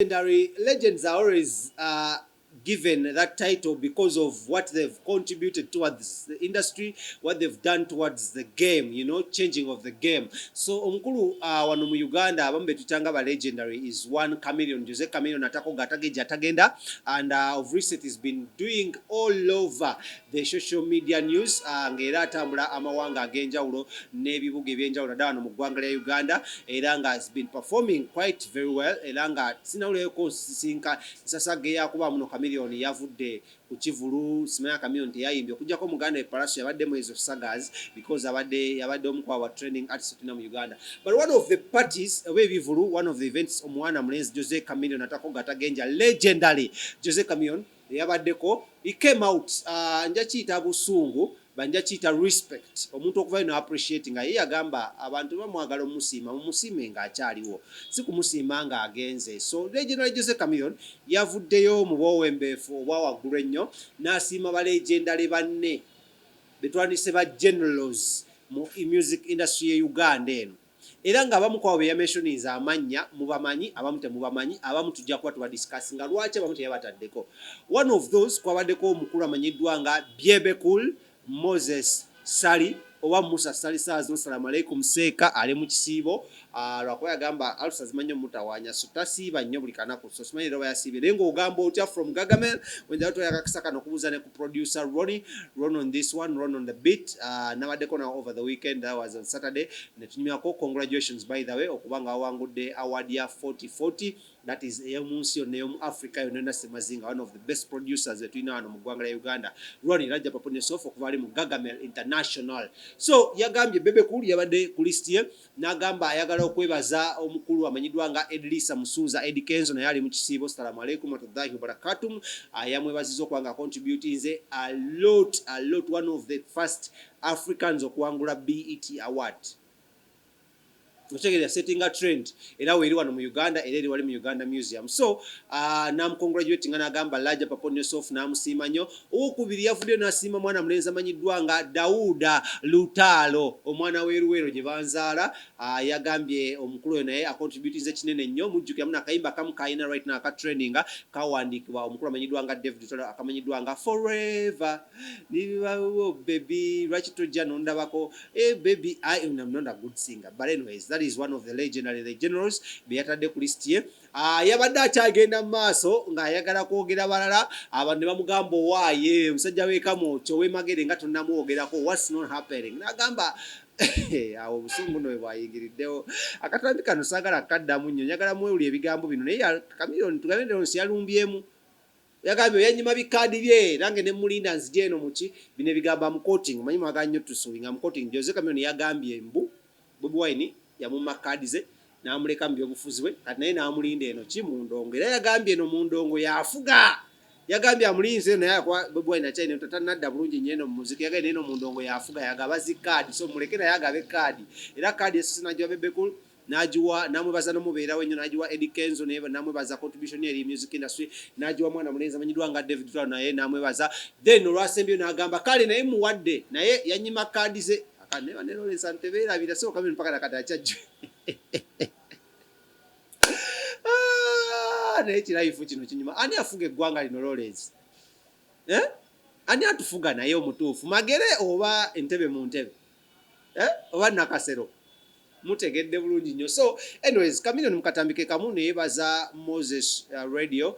Legendary legends are always given that title because of what they've contributed towards the industry, what they've done towards the game, you know, changing of the game. So omukulu wano mu Uganda abambe tutanga ba legendary is one Chameleone, Jose Chameleone atako gatageja tagenda, and of recent has been doing all over the social media news ngera atambula amawanga agenjawulo n'ebibuga ebyenjawulo ddala wano mu ggwanga lya Uganda era nga has been performing quite very well era nga sinawuleko sinka sasage yakuba muno Chameleone yavudde ku kivulu simanya Chameleone teyayimbye okujjako muganda epalaso yabaddemu ezo sagas because yabadde omukwa wa training artist mu Uganda. But one of the parties webivulu, one of the events omwana mulenzi Jose Chameleone atako gatagenja legendary Jose Chameleone yabaddeko, he came out nja kiyita busungu banja kiyita respect omuntu okuva ino appreciating nga ye yagamba abantu bamwagala omusiima mumusiime nga akyaliwo si kumusiima nga agenze. So legendary Jose Chameleone yavuddeyo mu bwowembeefu obwa waggulu ennyo n'asiima ba legendary banne betwandise ba generals mu music industry ye Uganda eno era nga abamu kwabo yamentioninza amanya mubamanyi abamu temubamanyi abamu tujja kuba tubadiscussinga lwaki abamu teyabataddeko. One of those kwabaddeko omukulu amanyiddwa nga BEBECOOL Moses Sali oba Musa Sali Sazo salamu alaikum seeka ali mu kisiibo lwakuba yagamba alusa zimanyo mutawanya so tasiiba nnyo buli kanaku so simanyi era yasiibye naye ng'ogamba otya from Gargamel wenjato yakakisa kano okubuuza ne ku producer Ron on this one, Ron on the beat nabaddeko now over the weekend, that was on Saturday ne tunyumyako congratulations by the way okubanga wawangudde award ya 4040 that is eyomunsi yonna ey'omu Africa yonna Semazinga, one of the best producers etulina wano mu ggwanga lya Uganda. Ronnie Rajja Paponesof okuva ali mu Gargamel International. So yagambye BEBECOOL yabadde ku list ye n'agamba ayagala okwebaza omukulu amanyiddwa nga Edlisa Musuuza EDDYKENZO naye ali mu kisiibo salamu alaikum warahmatullahi wabarakatuh yamwebaziza okubanga contributinze a lot one of the first Africans okuwangula BET award. Otegera setting a trend era weri wano mu Uganda era eri wali mu Uganda Museum. So namcongratulating n'agamba Rajja Paponesof n'amusiima nnyo. Owokubiri yavudde n'asiima mwana mulenzi amanyiddwa nga Dauda Lutalo omwana weruwero gye banzaala yagambye omukulu oyo naye acontributinze kinene nnyo mujjukira mu nakayimba kamu kayina right now akatrendinga kawandiikibwa omukulu amanyiddwa nga David Lutalo akamanyiddwa nga Forever nibawo baby lwaki tojja nondabako baby I am not a good singer but anyways that is one of the legendary generals beyatadde ku list ye. Yabadde akyagenda mu maaso ng'ayagala kwogera balala abantu ne bamugamba owaaye omusajja w'ekamu kyowemagere nga tonnamwogerako what's not happening n'agamba awo obusungu no bwayingiriddewo akatambi kano saagala kaddamu nnyo njagala mwewuli ebigambo bino naye Chameleone tugambe nti nsi yalumbyemu yagambye yanyima bikaadi bye nange ne mulinda nzije eno muki bino ebigamba mu coating manyi mwaga nnyo tusuubinga mu coating Jose Chameleone yagambye mbu Bobi Wine yamuma kaadi ze n'amuleka mu byobufuzi bwe kati naye n'amulinda eno ki mu ndongo era yagambye eno mu ndongo yafuga yagambye amulinze naye akwa Bobi Wine akyayina tatanadda bulungi nnyo eno mu muziki yagambye eno mu ndongo yafuga yagaba zi kaadi so muleke naye agabe kaadi era kaadi esose n'agiwa BEBECOOL n'agiwa namwebaza n'omubeerawo ennyo n'agiwa EDDYKENZO naye namwebaza contribution eri music industry n'agiwa mwana mulenzi amanyiddwa nga David Lutalo naye namwebaza then olwasembyo n'agamba kale naye muwadde naye yanyima kaadi ze akaneba ne Lawrence antebeerabira so Chameleone mpaka nakati akyajja naye kiraifu kino kinyuma ani afuga eggwanga lino Lawrence ani atufuga naye omutuufu magere oba entebe mu ntebe oba nakasero mutegedde bulungi nnyo. So anyways Chameleone mukatambike kamu neyebaza Moses radio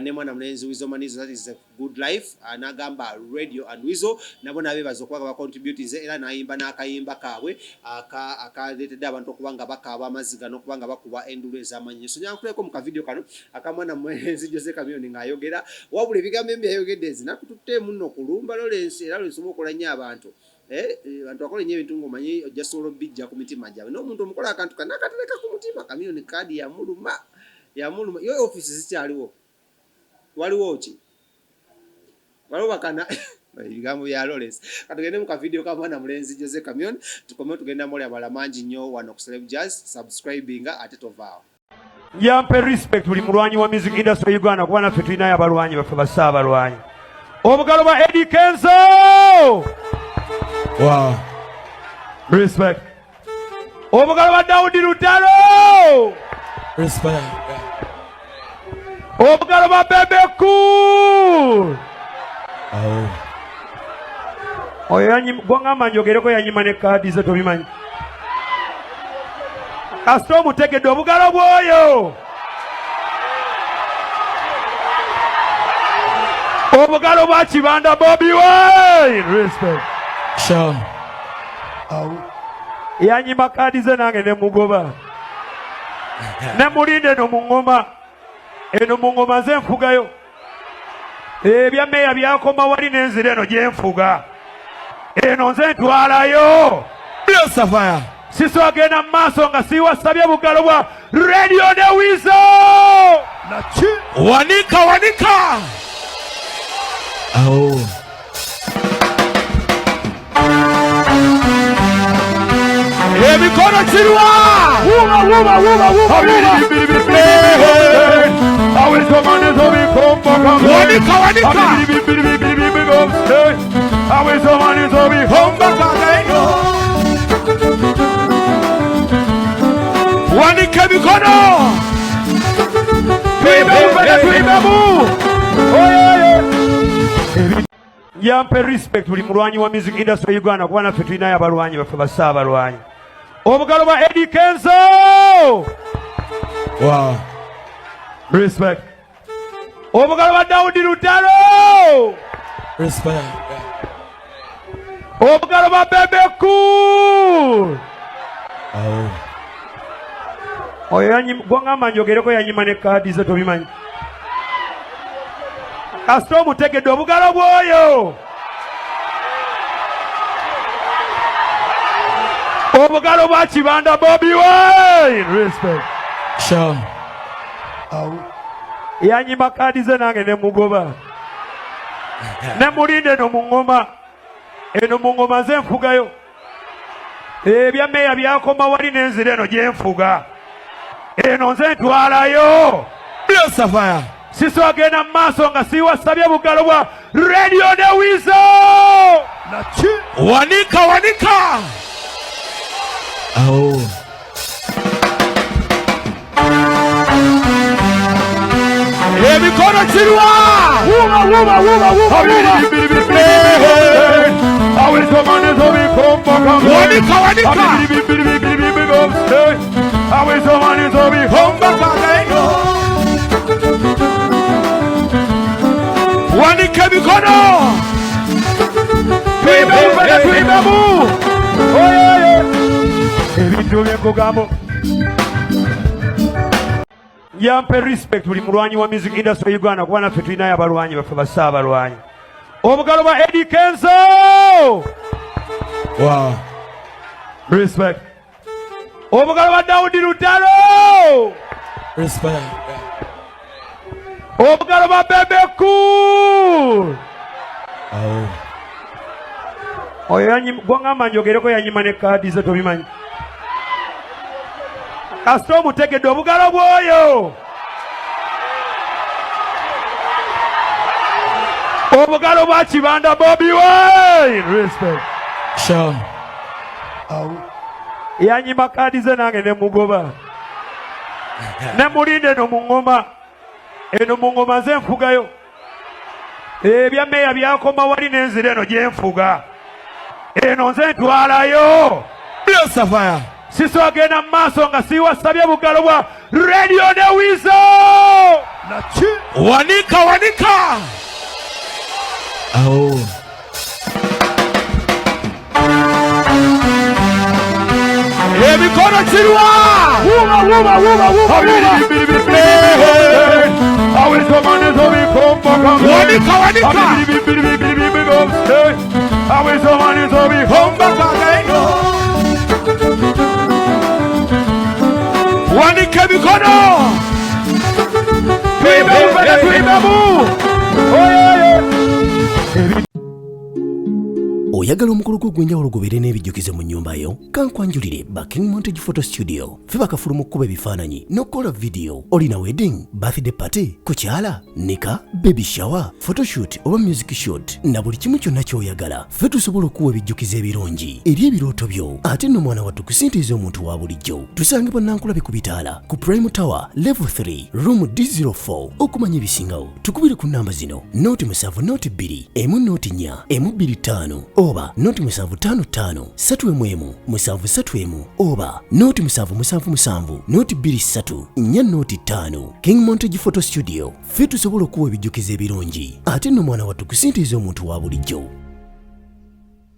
ne mwana mulenzi Wizo Manizo, that is a good life n'agamba radio and Wizo nabo nabebaza okwaga ba contributors era nayimba n'akayimba kaabwe akaleetedde abantu okubanga bakaaba amaziga n'okubanga bakuba endulu ez'amanyi. So nyankuleko mu kavidiyo kano akamwana mulenzi Jose Chameleone ng'ayogera wabula ebigambo ebyo yayogedde ezinakututte muno kulumba Lawrence era Lawrence oba nnyo abantu abantu bakola nnyo ebintu ng'omanyi ojja sobola bijja ku mitima gyabwe n'omuntu omukola akantu kanakatereka ku mutima Chameleone kaadi yamuluma yo office zikyaliwo waliwo ki waliwo bakana ebigambo bya Lawrence katugende mu kavidiyo ka mwana mulenzi Jose Chameleone tukome tugenda muli abala mangi nnyo wano ku Celeb Jazz subscribinga ate tovaawo yampe respect buli mulwanyi wa music industry Uganda kuba naffe tulinayo abalwanyi baffe basaabalwanyi obugalo bwa EDDYKENZO. Wow. Respect. Obugalo bwa Daudi Lutalo. Respect. Obugalo ba BEBECOOL. Oyo gwangamba njogereko yanyima ne kaadi ze tobimanyi. Kasita omutegedde obugalo bw'oyo. Obugalo bwa Kibanda Bobi Wine. Respect. Sure. Yanyima kaadi ze nange ne mugoba. Ne mulinde eno mu ngoma. Eno mu ngoma ze nfugayo. Ebya meya byakoma wali n'enzira eno gye nfuga. Eno nze ntwalayo. Safaya. Siso agenda mu maaso nga siwasabye bugalo bwa Radio ne Wizo. Wanika. Emikono kirwa. Wuba. Wanika mikono. Yampe respect buli mulwanyi wa music industry Uganda kuba naffe tulinayo abalwanyi baffe basaabalwanyi. Obugalo bwa EDDYKENZO. Wow. Respect. Obugalo bwa Daudi Lutalo. Respect. Obugalo bwa BEBECOOL. Oyo gwangamba njogereko yanyima ne kaadi ze tobimanyi. Kasita omutegedde obugalo bw'oyo. Obugalo bwa Kibanda Bobi Wine. Respect. Sure. Yanyima kaadi ze nange ne mugoba. Ne mulinde eno mu ngoma. Eno mu ngoma ze nfugayo. Ebya meya byakoma wali n'enzira eno gye nfuga. Eno nze ntwalayo. Safaya. Siso agenda mu maaso nga siwasabye bugalo bwa Radio ne Wizo. Wanika. Emikono kirwa. Wuba. Wanika mikono. Ebintu by'enkugamo. Yampe respect buli mulwanyi wa music industry Uganda kuba naffe tulinayo abalwanyi baffe basaabalwanyi. Obugalo bwa EDDYKENZO. Wow. Respect. Obugalo bwa Daudi Lutalo. Respect. Obugalo bwa BEBECOOL. Oyo gwangamba njogereko yanyima ne kaadi ze tobimanyi. Kasita omutegedde obugalo bw'oyo. Obugalo bwa Kibanda Bobi Wine. Respect. Sure. Yanyima kaadi ze nange ne mugoba. Ne mulinde eno mu ngoma. Eno mu ngoma ze nfugayo. Ebya meya byakoma wali n'enzira eno gye nfuga. Eno nze ntwalayo. Safaya. Siso agenda mu maaso nga siwasabye bugalo bwa Radio ne Wizo. Wanika. Emikono kirwa. Wuba. Wanika mikono. oyagala omukolo gw'ogwenjawulo gubeere n'ebijjukize mu nnyumba yo kankwanjulire ba King Montage Photo Studio ffe bakafuluma okukuba ebifaananyi n'okukola vidiyo. Olina wedding, birthday party, kukyala, nika, baby shower, photoshoot oba music shoot na buli kimu kyonna ky'oyagala ffe tusobola okuwa ebijjukize ebirungi eri ebirooto byo ate nno mwana wattu kusintiiza omuntu wa bulijjo. Tusangibwa Nankulabe ku Bitaala ku Prime Tower Level 3 Room D04. Okumanya ebisingawo tukubire ku namba zino: noti 7 noti 2 emu noti 4 emu 25 oba noti 755 3 731 oba noti 777 noti 23 4 noti 5. King Montage Photo Studio ffe tusobola okuwa ebijjukize ebirungi ate nno mwana wattu kusintiiza omuntu wa bulijjo.